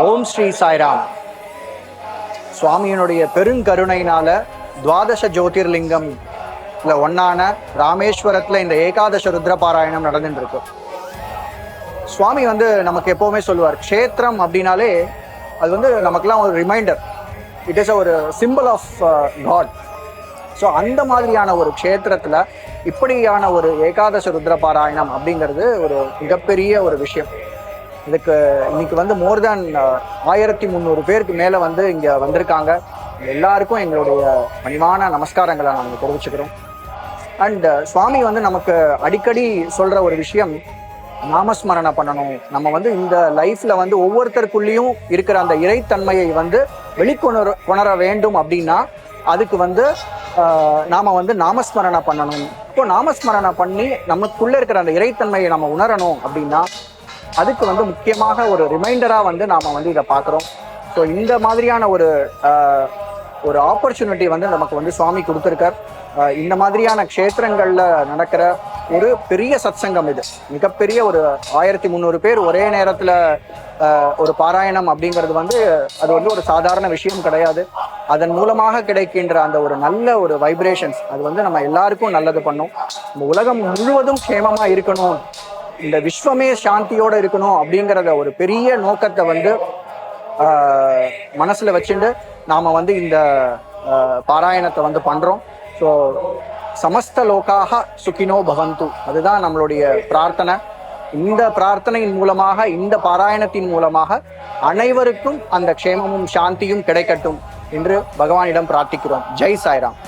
ஓம் ஸ்ரீ சாய்ராம். சுவாமியினுடைய பெருங்கருணையினால துவாதச ஜோதிர்லிங்கம் ஒன்னான ராமேஸ்வரத்துல இந்த ஏகாதச ருத்ர பாராயணம் நடந்துட்டு இருக்கு. சுவாமி நமக்கு எப்பவுமே சொல்லுவார், க்ஷேத்திரம் அப்படின்னாலே அது நமக்குலாம் ஒரு ரிமைண்டர், இட் இஸ் ஒரு சிம்பிள் ஆஃப் காட். ஸோ அந்த மாதிரியான ஒரு க்ஷேத்திரத்துல இப்படியான ஒரு ஏகாதச ருத்ர பாராயணம் அப்படிங்கிறது ஒரு மிகப்பெரிய ஒரு விஷயம். இதுக்கு இன்னைக்கு மோர் தேன் 1300 பேருக்கு மேலே இங்கே வந்திருக்காங்க. எல்லாருக்கும் எங்களுடைய பணிவான நமஸ்காரங்களை நாங்கள் தெரிவிச்சுக்கிறோம். அண்ட் சுவாமி நமக்கு அடிக்கடி சொல்கிற ஒரு விஷயம், நாமஸ்மரணை பண்ணணும். நம்ம இந்த லைஃப்பில் ஒவ்வொருத்தருக்குள்ளேயும் இருக்கிற அந்த இறைத்தன்மையை வெளிக்கொணர வேண்டும் அப்படின்னா அதுக்கு நாம் நாமஸ்மரணை பண்ணணும். இப்போ நாமஸ்மரணை பண்ணி நமக்குள்ளே இருக்கிற அந்த இறைத்தன்மையை நம்ம உணரணும் அப்படின்னா அதுக்கு முக்கியமாக ஒரு ரிமைண்டராக நாம் இதை பார்க்குறோம். ஸோ இந்த மாதிரியான ஒரு ஆப்பர்ச்சுனிட்டி நமக்கு சுவாமி கொடுத்துருக்கார். இந்த மாதிரியான க்ஷேத்திரங்களில் நடக்கிற ஒரு பெரிய சத்சங்கம், இது மிகப்பெரிய ஒரு 1300 பேர் ஒரே நேரத்தில் ஒரு பாராயணம் அப்படிங்கிறது அது ஒரு சாதாரண விஷயம் கிடையாது. அதன் மூலமாக கிடைக்கின்ற அந்த ஒரு நல்ல ஒரு வைப்ரேஷன்ஸ் அது நம்ம எல்லாருக்கும் நல்லது பண்ணும். இந்த உலகம் முழுவதும் க்ஷேமமாக இருக்கணும், இந்த விஸ்வமே சாந்தியோட இருக்கணும் அப்படிங்கிறத ஒரு பெரிய நோக்கத்தை மனசுல வச்சுட்டு நாம இந்த பாராயணத்தை பண்றோம். ஸோ சமஸ்த லோகாக சுகினோ பவந்து, அதுதான் நம்மளுடைய பிரார்த்தனை. இந்த பிரார்த்தனையின் மூலமாக, இந்த பாராயணத்தின் மூலமாக அனைவருக்கும் அந்த க்ஷேமமும் சாந்தியும் கிடைக்கட்டும் என்று பகவானிடம் பிரார்த்திக்கிறோம். ஜெய் சாய்ராம்.